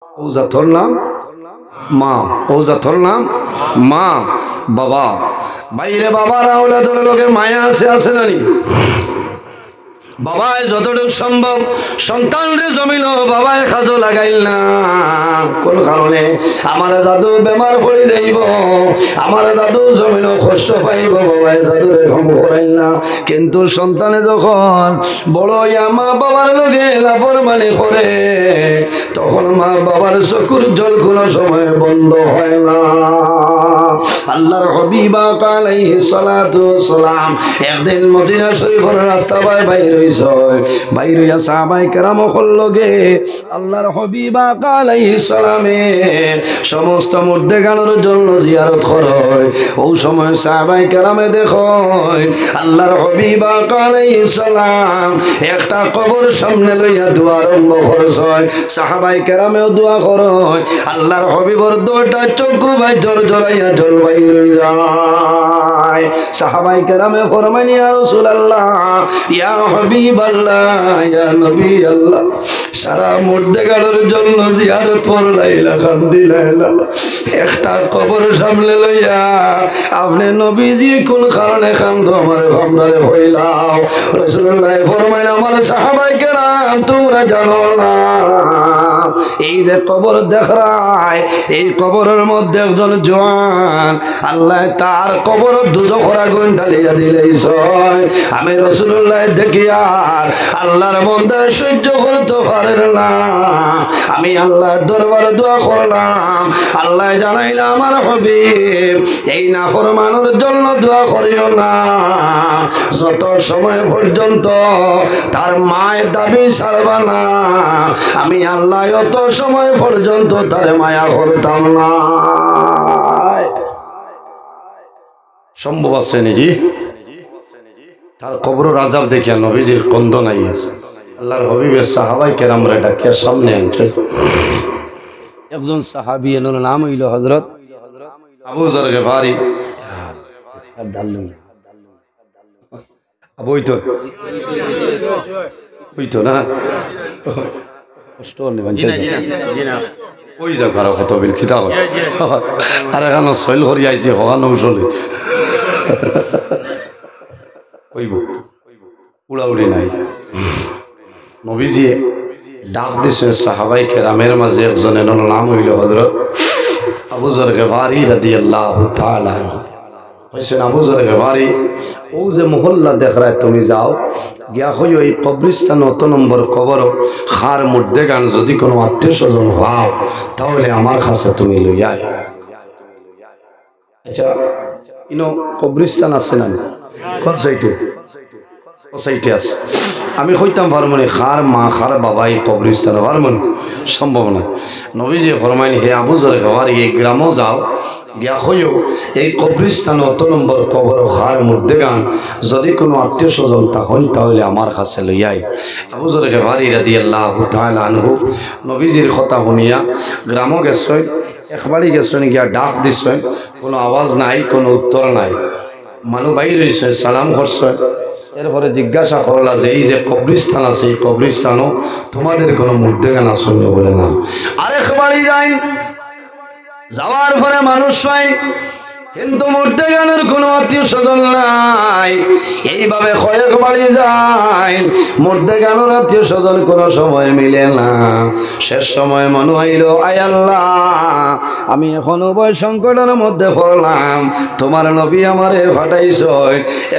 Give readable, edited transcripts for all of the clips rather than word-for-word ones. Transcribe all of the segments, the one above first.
ঔজাথর নাম মা, ঔজাথর নাম মা বাবা। বাইরে বাবার আওলাদের লোকে মায়া আছে নানি? বাবায় যতটুকু সম্ভব সন্তানরে জমিল বাবায় কাজও লাগাইল না। কোন কারণে? আমার জাদু বেমার পড়ে যাইব, আমার জাদু জমিল কষ্ট পাইব, বাবায় জাদুরে কম করাইল না। কিন্তু সন্তানে যখন বড় মা বাবার লগে লাপরমানি করে, তখন মা বাবার চকুর জল কোনো সময় বন্ধ হয় না। আল্লাহর হাবিব আলাইহিস সালাতু ওয়াস সালাম একদিন মদিনা শরীফের রাস্তা বাইর বাইর হইয়া সাহাবায়ে কেরাম লগে আল্লাহর হাবিব আলাইহিস সালামের সমস্ত মুর্দেগানোর জন্য জিয়ারত করে। ওই সময় সাহাবায়ে কেরামে দেখয় আল্লাহর হাবিব আলাইহিস সালাম একটা কবর সামনে লইয়া দোয়া আরম্ভ করছে। সাহাবায়ে কেরামেও দোয়া করে, আল্লাহর হাবিবর দুইটা চক্ষু ভাই জড়াইয়া জল বাইর হয়ে যায়। সাহাবায়ে কেরামে ফরমায়, ইয়া রাসূলুল্লাহ, ইয়া হাবিবাল্লাহ, ইয়া নবী আল্লাহ, সারা মুর্দেগানোর জন্য জিয়ারত করলাইলা, কান্দিলাইলা, একটা কবর সামনে লইয়া আপনি নবীজি কোন কারণে কান্দো আমার ভামরারে হইলাও? রাসূলুল্লাহ ফরমায়, আমার সাহাবায়ে কেরাম তোমরা জানো না, এই যে কবর দেখায়, এই কবরের মধ্যে একজন জওয়ান আল্লাহ তার কবর দুজখের আগুন ঢালিয়া দিলেইছ। আমি রাসূলুল্লাহ দেখি আর আল্লাহর বান্দা সহ্য করতে পারেন না। আমি আল্লাহর দরবারে দোয়া করলাম, আল্লাহ জানাইলা আমার হাবিব এই নাফরমানের জন্য দোয়া করিও না, যত সময় পর্যন্ত তার মায়ের দাবি ছাড়বা না, আমি আল্লাহ অত সময় পর্যন্ত তার মায়া করতাম না। সম্ভব আছে নাকি? তার কবর আযাব দেখিয়া নবীজির কন্দন আইয়াছে। আল্লাহর হাবিবের সাহাবায়ে কেরামরে ডাকিয়া সামনে আনছে। একজন সাহাবী এর নাম হইল হযরত আবু যর গফারি। আবু হইতো না কষ্ট নেবেন ওই যা ঘর কত বিল খিতা আর এখানে শৈল করি আইছে হওয়া নৌচলে হইব উড়াউড়ি নাই। নবীজি ডাক দিছেন সাহাবায়ে কেরামের মাঝে, একজনের নাম হইল হযরত আবু যর গফারি রাদিয়াল্লাহু তাআলা আনহু। কইছেন, আবু যর গফারি, ও যে মহল্লা দেখরায় তুমি যাও, গিয়া হইও এই কবরস্থান অত নম্বর কবর খার মধ্যে গান যদি কোনো আত্মীয় স্বজন হও তাহলে আমার কাছে তুমি লইয়া। আচ্ছা, ইনো কবরস্থান আছে না? কোন সাইটে? ও সাইটে আছে। আমি কইতাম পারমনি খার মা খার বাবা এই কবরস্থান পারমন? সম্ভব না। নবীজি ফরমাইন, হে আবু যর গফারি, এই গ্রামও যাও, গিয়া হইও এই কবরস্থান অত নম্বর কবর খার মধ্যে গান যদি কোনো আত্মীয় স্বজন তখন তাহলে আমার কাছে লইয়াই। আবু যর গফারি রাদিয়াল্লাহু তাআলা আনহু নবীজির কথা শুনিয়া গ্রামও গেছেন, একবারই গেছেন, গিয়া ডাক দিছেন, কোনো আওয়াজ নাই, কোনো উত্তর নাই। মানুষ বাইর হয়েছে, সালাম করছে। এরপরে জিজ্ঞাসা করলা যে এই যে কবরস্থান আছে, এই কবরস্থানও তোমাদের কোনো মুর্দেগান আসন্ন বলে না? আরেকবারই যাই, যাওয়ার পরে মানুষ পাই কিন্তু মুর্দেগানের কোনো আত্মীয় স্বজন নাই। এইভাবে কয়েক বাড়ি যায়, মুর্দেগানের আত্মীয় স্বজন কোনো সময় মিলে না। শেষ সময় মনে হইল, আয় আল্লাহ, আমি এখন উভয় সংকটের মধ্যে পড়লাম, তোমার নবী আমারে ফাটাইছ,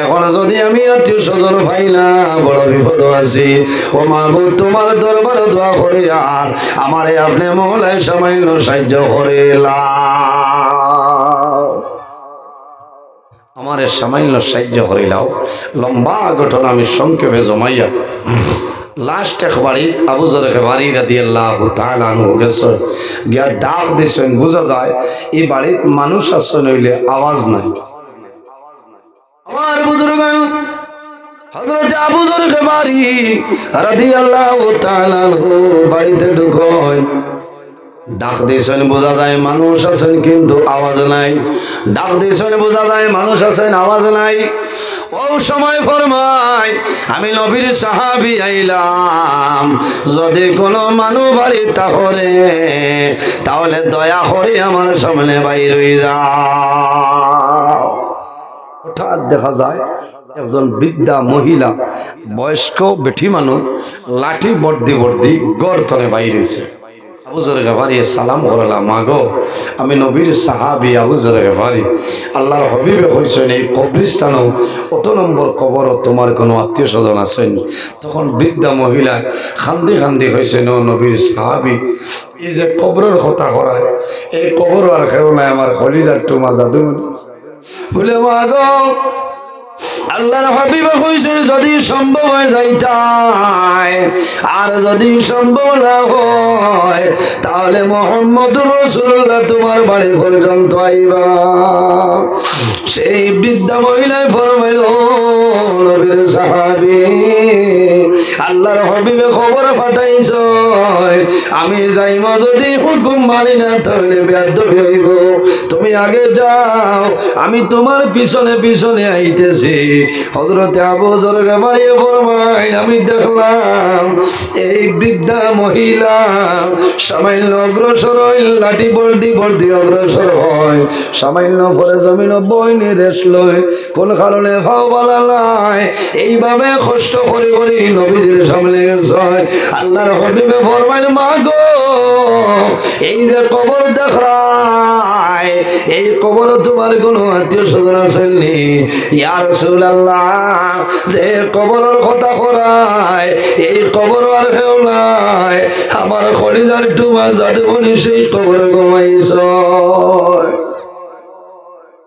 এখন যদি আমি আত্মীয় স্বজন পাই না বড় বিপদ আছি। ও মাহবুব, তোমার দরবারে দোয়া করি আর আমারে আপনি মহলায় সামান্য সাহায্য করিলাম, আমারে সামান্য সাহায্য করিলাও। লম্বা ঘটনা আমি সংক্ষেপে জমাইয়া লাস্ট একবারই আবু যর গফারি রাদিয়াল্লাহু তাআলা আনহু গেছেন, গিয়া ডাক দিছেন। বোঝা যায় এই বাড়িতে মানুষ আছে নইলে আওয়াজ নাই। আমার বুজুর্গ হযরত আবু যর গফারি রাদিয়াল্লাহু তাআলা আনহু বাড়িতে ঢুকেন, ডাক দিয়েছেন, বোঝা যায় মানুষ আছেন কিন্তু আওয়াজ নাই। ডাক দিয়েছেন, বোঝা যায় মানুষ আছেন, আওয়াজ নাই। ও সময় ফরমায় আমি নবীর সাহাবী আইলাম, যদি কোনো মানুষ বাড়ি তাহলে দয়া করে আমার সামনে বাইর হয়ে যাও। হঠাৎ দেখা যায় একজন বৃদ্ধা মহিলা, বয়স্ক বেঠি মানুষ, লাঠি বর্দি বর্দি গড় তলে বাইর হয়েছে। আবু যর গফারি সালাম করলাম, মাগো আমি নবীর সাহাবী আবু যর গফারি, আল্লাহর হবিবে হয়েছেন এই কবরস্থানেও কত নম্বর কবর তোমার কোনো আত্মীয় স্বজন আছেন? তখন বৃদ্ধা মহিলা খান্দি খান্দি হয়েছেন, ও নবীর সাহাবী, এই যে কবরের কথা করায়, এই কবর আর কেউ নাই, আমার কলিজার টুমা জাদু বলে, মাগো আল্লাহর হাবিবে কইছেন যদি সম্ভব হয় যাইতাই, আর যদি সম্ভব না হয় তাহলে মুহাম্মদুর রাসূলুল্লাহ তোমার বাড়ি পর্যন্ত আইবা। সেই বৃদ্ধা মহিলায় ফরমাইল, নবীর সাহাবী আল্লাহর হাবিবে খবর পাঠাইছ, আমি যাইম, যদি হুকুম মানি না তাহলে বেয়াদবি হইব, তুমি আগে যাও, আমি তোমার পিছনে পিছনে আইতেছি। হযরতে আবু যর গফারি ফরমাইল, আমি দেখলাম এই বৃদ্ধা মহিলা সামান্য অগ্রসর হয়, লাঠি বর্দি বর্দি অগ্রসর হয়, সামান্য পরে জমিন বইনে রেস্ট লয়, কোন কারণে ফাও বালা নাই, এইভাবে কষ্ট করে করে নবীজির সামনে গেছে। আল্লাহর হাবিবে ফরমাইল, মাগো এই যে কবর দেখায়, এই কবর তোমার কোনো আত্মীয় স্বজন আসেননি? ইয়া রাসূলুল্লাহ, যে কবরের কথা করায় এই কবর আর কেউ নাই, আমার কলিজার টুমা জাদুমণি সেই কবরে ঘুমাইছ।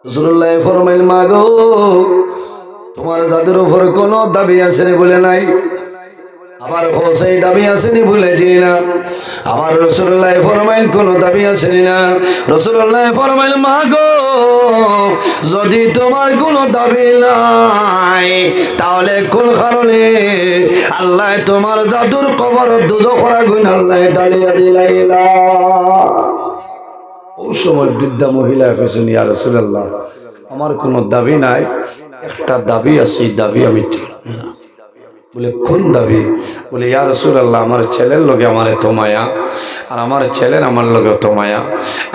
রাসূলুল্লাহ ফরমাইল, মাগো তোমার জাদুর উপর কোনো দাবি আছে নি? বলে নাই। আবার সেই দাবি আসেনি? ভুলে যাই না। আবার রাসূলুল্লাহ ফরমাইল, কোন দাবি আসেনি না? রাসূলুল্লাহ ফরমাইল, মাগো যদি তোমার কোনো দাবি নাই তাহলে কোন কারণে আল্লাহ তোমার জাদুর কবর দুজখরা গুণ আল্লাহ ডালিয়া দিলাইলা? ও সময় বৃদ্ধা মহিলা কইছেন, ইয়া রাসূলুল্লাহ আমার কোনো দাবি নাই, একটা দাবি আছে, এই দাবি আমি ছাড়ব না। বলে কোন দাবি? বলে, ইয়া রাসূলুল্লাহ আমার ছেলের লগে আমার এত মায়া, আর আমার ছেলের আমার লগে এত মায়া,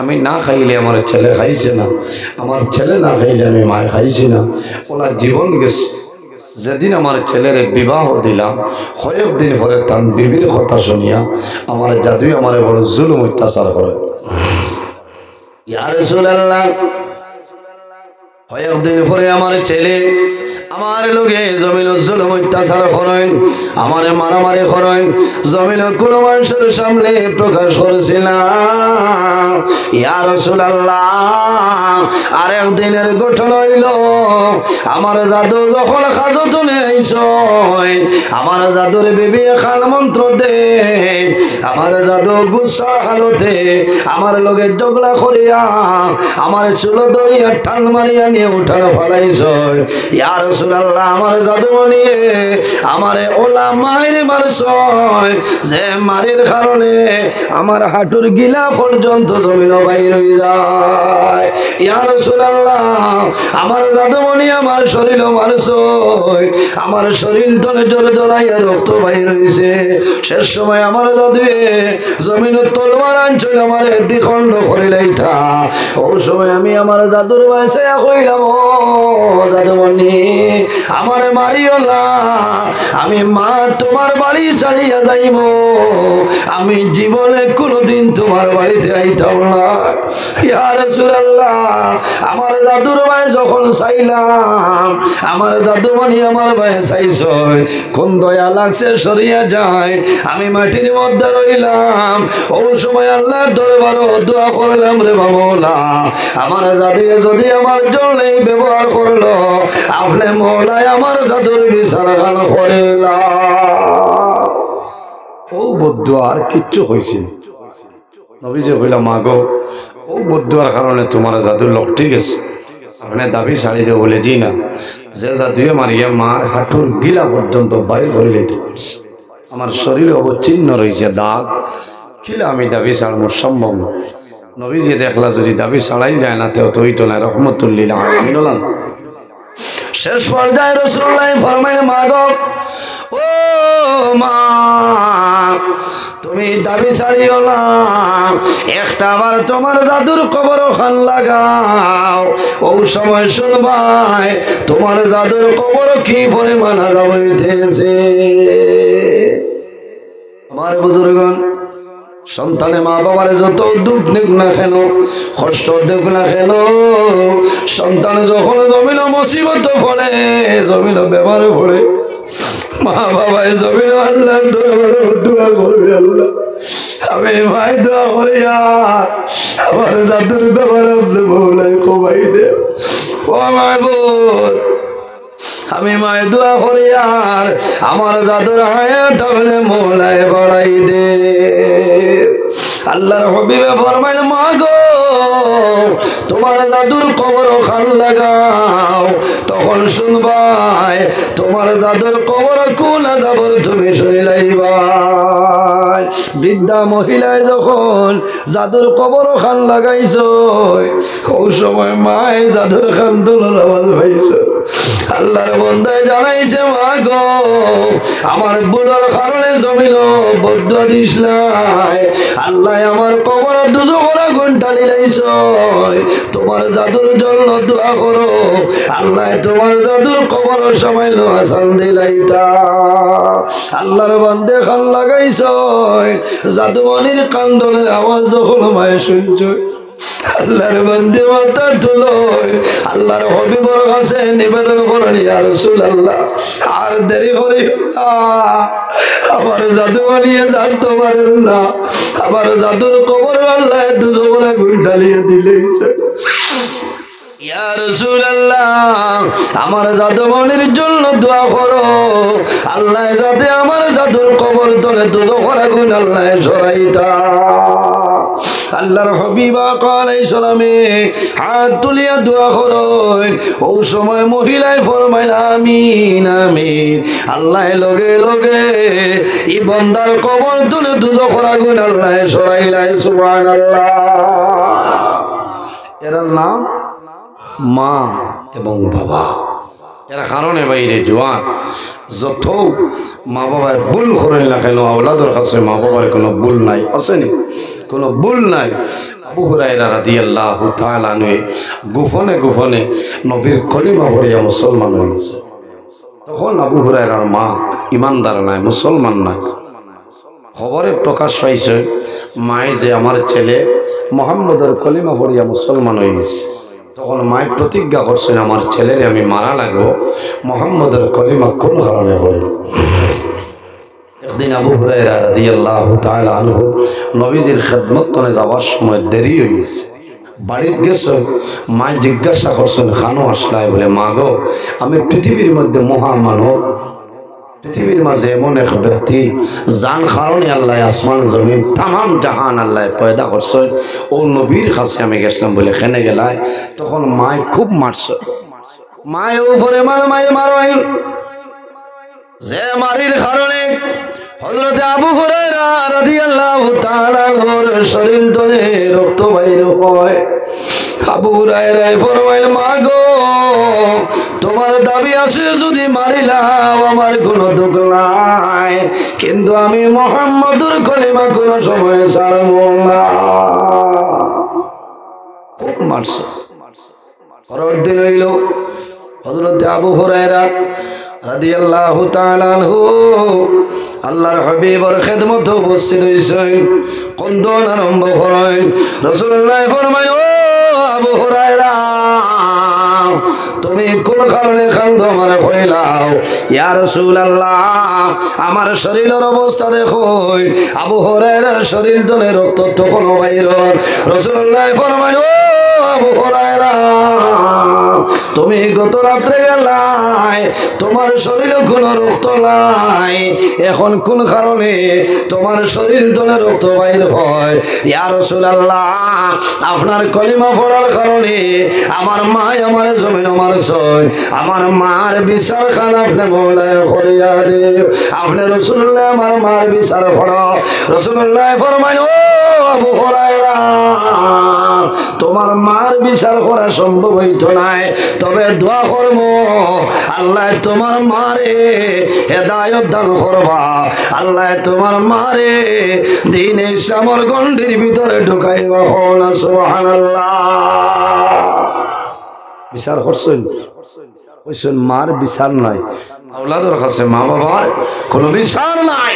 আমি না খাইলে আমার ছেলে খাইছে না, আমার ছেলে না খাইলে আমি মা খাইছি না, ওলা জীবন গেছে। যেদিন আমার ছেলের বিবাহ দিলাম, কয়েকদিন পরে তার বিবির কথা শুনিয়া আমার জাদুই আমার বড় জুলুম অত্যাচার করে। ইয়া রাসূলুল্লাহ কয়েকদিন পরে আমার ছেলে আমার লোকে জমিন জুলুম অত্যাচার করেন, আমার মারামারি করেন, জমিন কোন মানুষের সামনে প্রকাশ করেছিল না। ইয়া রাসূলুল্লাহ আর একদিনের ঘটনা হইল, আমার জাদু যখন হাজতে আইছ, আমার জাদুর বিবি খাল মন্ত্র দে, আমার জাদু গুসা হালতে আমার লগে ঝগড়া করিয়া আমার চুল দইয়া টান মারিয়া নিয়ে উঠানো ফেলাইছ। ইয়া রাসূলুল্লাহ আমার জাদু নিয়ে আমারে ওলা মায়ের মারছ, যে মারির কারণে আমার হাঁটুর গিলা পর্যন্ত জমিন বাইর হয়ে যায়। ইয়া রাসূলুল্লাহ আমার জাদুমণি আমার শরীর মারছ, আমার শরীর তলে জোরে জড়াইয়া রক্ত বাইর হয়েছে। শেষ সময় আমার জাদুয়ে জমিন তলবার আঞ্চল আমার দ্বিখণ্ড করিলাইতা। ও সময় আমি আমার জাদুর বয়সে কইলাম, ও জাদুমণি আমার মারিও না, আমি মা তোমার বাড়ি ছাড়িয়া যাইব, আমি জীবনে কোনোদিন তোমার বাড়িতে আইতাম না। ইয়া রাসূলুল্লাহ আমার জাদুর ভাই যখন চাইলাম, আমার জাদুমণি আমার ভাই চাইছ, কোন দয়া লাগছে সরিয়া যায়, আমি মাটির মধ্যে রইলাম। ও সময় আল্লাহ দরবারে দোয়া করলাম, রে মাওলা আমার জাদুয়ে যদি আমার জন্য ব্যবহার করলো, আপনি মওলায় আমার জাদুর বিচার গান করিলা। ও বদুয়ার কিচ্ছু হয়েছে। নবীজি কইলা, মাগো ও বদুয়ার কারণে তোমার জাদু লকটি গেছে, আপনি দাবি ছাড়ি দেব? বলে, জি না, যে জাদুয়ে মারিয়া মার হাঁটুর গিলা পর্যন্ত বাইর করিলে আমার শরীরে অবচ্ছিন্ন রয়েছে দাগ, কিলা আমি দাবি ছাড়ব সম্ভব না। নবীজি দেখলা যদি দাবি ছাড়াই যায় না, তেও তো ওইটা না, রহমতুল লিল আলামিন। শেষ পর্যায়ে রাসূলুল্লাহ ফরমাইলেন মা গো ও মা তুমি দাবি ছাড়িও না একটা আবার তোমার জাদুর কবর খান লাগাও ও সময় শুনবাই তোমার জাদুর কবর কি পরিমাণ আযাব হইতেছে আমার বুজুর্গগণ সন্তানে মা বাবার যত দুঃখ নিক না কেন কষ্ট দেখ না কেন সন্তান যখন জমিন মুসিবত পড়ে জমিন বেমারে পড়ে মা বাবাই জমিন আল্লাহ দরবারে দোয়া করবে আল্লাহ আমি মাই দোয়া করি আমার জাদুর ব্যাপার আপনি মৌলাই কমাই দে ও মাহবুব আমি মায় দোয়া করি আর আমার জাদুর হায়াত হলে মৌলায় বাড়াই দে আল্লাহর হাবিবে ফরমাইল মা গো তোমার জাদুর কবর খান লাগাও তখন শুনবাই তোমার জাদুর কবর কোন আযাবর তুমি শুনিলাইবা বৃদ্ধা মহিলায় যখন জাদুর কবর খান লাগাইছো ওই সময় মায় জাদুর খান দোলার আওয়াজ পাইছো আল্লাহর বন্দায় জানাইছে মা গো আমার বুড়ার কারণে জমিল বদুয়া দিস নাই আল্লাহ আমার কবর দুজোড়া ঘন্টা লিলাইছ তোমার জাদুর জন্য দোয়া করো আল্লাহ তোমার জাদুর কবর সময় আসান দিলাইতা আল্লাহর বান্দে খান লাগাইছ জাদুমণির কান্দনের আওয়াজ যখন মায়ে শুনছ আল্লাহর বান্দে মাথা তুলয় আল্লাহর হাবিবের কাছে নিবেদন করেন ইয়া রাসূলুল্লাহ আর দেরি করিও না আমার জাদু বানিয়ে জানতে পারেন না আমার জাদুর কবর আল্লাহ দুজোড়া ঘন্টা লিয়ে দিলেছে ইয়া রাসূলুল্লাহ আমার জাদুমণির জন্য দোয়া করো আল্লাহ যাতে আমার জাদুর কবর তলে দুজোড়া গুণ আল্লাহ সরাইতা আল্লাহর হাবিবা আলাইহিস সালামে হাত তুলিয়া দোয়া করেন ও সময় মহিলায় ফরমাইল আমিন আমিন আল্লাহ লগে লগে এই বান্দার কবর তুলে দুজোড়া গুণ আল্লাহ সরাইলাই সুবহানাল্লাহ এর নাম মা এবং বাবা এর কারণে বাইরে জোয়ান যত মা বাবার ভুল করেন না কেন আওলাদের কাছে মা বাবার কোনো ভুল নাই আসেনি কোনো ভুল নাই আবু হুরায়রা রাদিয়াল্লাহু তাআলা আনহু গোপনে গোপনে নবীর কলিমা পড়িয়া মুসলমান হয়ে গেছে তখন আবু হুরায়রার মা ইমানদার নাই মুসলমান নাই খবরে প্রকাশ পাইছে মায় যে আমার ছেলে মুহাম্মদের কলিমা পড়িয়া মুসলমান হয়ে গেছে তখন মায় প্রতিজ্ঞা করছেন আমার ছেলেরে আমি মারা লাগবো মুহাম্মদের কলিমা কোন কারণে পড়ল একদিন আবু হুরায়রা রাদিয়াল্লাহু তাআলা আনহু নবীজির খেদমতে যাওয়ার সময় দেরি হয়ে গেছে বাড়িতে গেছে মায় জিজ্ঞাসা করছেন খানো আসলাই বলে মা গো আমি পৃথিবীর মধ্যে মহামানব পৃথিবীর মাঝে এমন এক ব্যক্তি যার কারণে আল্লাহ আসমান জমিন তাম জাহান আল্লাহ পয়দা করছে ও নবীর কাছে আমি গেছিলাম বলে খেনে গেলায় তখন মায় খুব মারছে মায় উপরে মায় মারাইল যে মারির কারণে হযরত আবু হুরায়রা রাদিয়াল্লাহু তাআলা আনহুর শরীর ধরে রক্ত বাইর হয় আবু হুরায়রা ফরমাইল মা গো তোমার দাবি আছে যদি মারিলাম আমার কোনো দুঃখ নাই কিন্তু আমি মুহাম্মদুর কলিমা কোনো সময় ছাড়ব না খুব মারছে পরের দিন হইল হযরত আবু হুরায়রা রাদিয়াল্লাহু তাআলা আনহু আল্লাহর হাবিবের খেদমতে উপস্থিত হইছেন কন্দন আরম্ভ করেন রাসূলুল্লাহ ফরমায় ও আবু হুরায়রা তুমি কোন কারণে কান্দো আমারে কইলাও ইয়া রাসূলুল্লাহ আমার শরীরের অবস্থা দেখো আবু হুরায়রার শরীর ধরে রক্ত তখন বাইর রাসূলুল্লাহ ফরমায় ও আবু হুরায়রা তুমি গত রাত্রে গেলাই তোমার শরীরে কোনো রক্ত নাই এখন কোন কারণে তোমার শরীর ধরে রক্ত বাইর হয় ইয়া রাসূলুল্লাহ আপনার কলিমা পড়ার কারণে আমার মা আমার জমিন আমার সয় আমার মার বিচার খান আপনি মওলায় করিয়া দেব আপনি রাসূলুল্লাহ আমার মার বিচার করো রাসূলুল্লাহ ফরমায় ও আবু হুরায়রা তোমার মার বিচার করা সম্ভব হইতো নাই, তবে দোয়া করব আল্লাহ তোমার মারে হেদায়েত দান করবা, আল্লাহ তোমার মারে দ্বীন ইসলামের গণ্ডির ভিতরে ঢুকাইবা। সুবহানাল্লাহ। বিচার করছেন কইছেন মার বিচার নাই, আওলাদের কাছে মা বাবার কোনো বিচার নাই।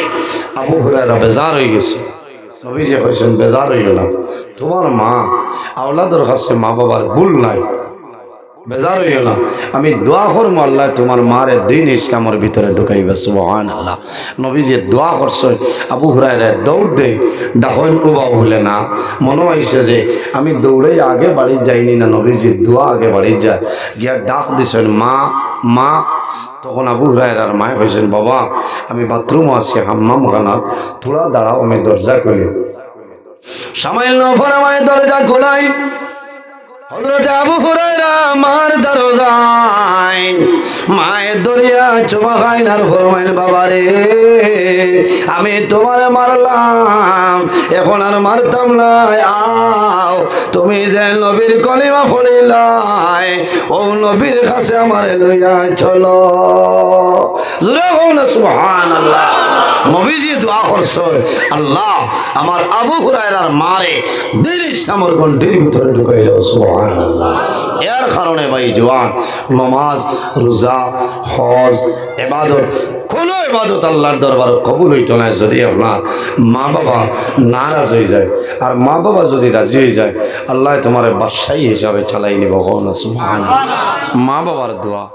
আবু হুরায়রা বেজার হয়ে গেছে, নবীজি কইছেন বেজার হইল না, তোমার মা আওলাদের কাছে মা বাবার ভুল নাই, বেজার হইল না। আমি দোয়া করবো আল্লাহ তোমার মারে দ্বীন ইসলামের ভিতরে ঢুকাইবে। সুবহানাল্লাহ। নবীজি দোয়া করছেন, আবু হুরায়রা দৌড় দেয়, ডাকইন উবাও বলে না, মনে হয়েছে যে আমি দৌড়ে আগে বাড়ি যাইনি না, নবীজি দোয়া আগে বাড়ি যায়, গিয়া ডাক দিছেন মা মা। তখন আবু হুরায়রার মায় কইছেন বাবা আমি বাথরুম আছি হাম্মাম খানাত, থোড়া দাঁড়াও আমি দরজা খুলি। সামান্য ফরমায় দরজা খোলাই, হযরত আবু হুরায়রা মার দরজায় মায়ের দরিয়া চুমা খাইন আর ফরমাইন বাবা রে আমি তোমার মারলাম, এখন আর মারতাম না, আও তুমি যে নবীর কলিমা পড়িলাই ও নবীর কাছে আমার লইয়া চলো। জোরে হোক না সুবহানাল্লাহ। নবীজি দোয়া করছে আল্লাহ আমার আবু হুরায়রার মারে দ্বীন ইসলামের গণ্ডির ভিতরে ঢুকাইল। সুবহানাল্লাহ। এর কারণে ভাই জওয়ান, নামাজ রোজা হজ ইবাদত, কোনো ইবাদত আল্লাহর দরবারে কবুল হইতো না যদি আপনার মা বাবা নারাজ হয়ে যায়, আর মা বাবা যদি রাজি হয়ে যায় আল্লাহ তোমার বাদশাহী হিসাবে চালাই নিব। সুবহানাল্লাহ। মা বাবার দোয়া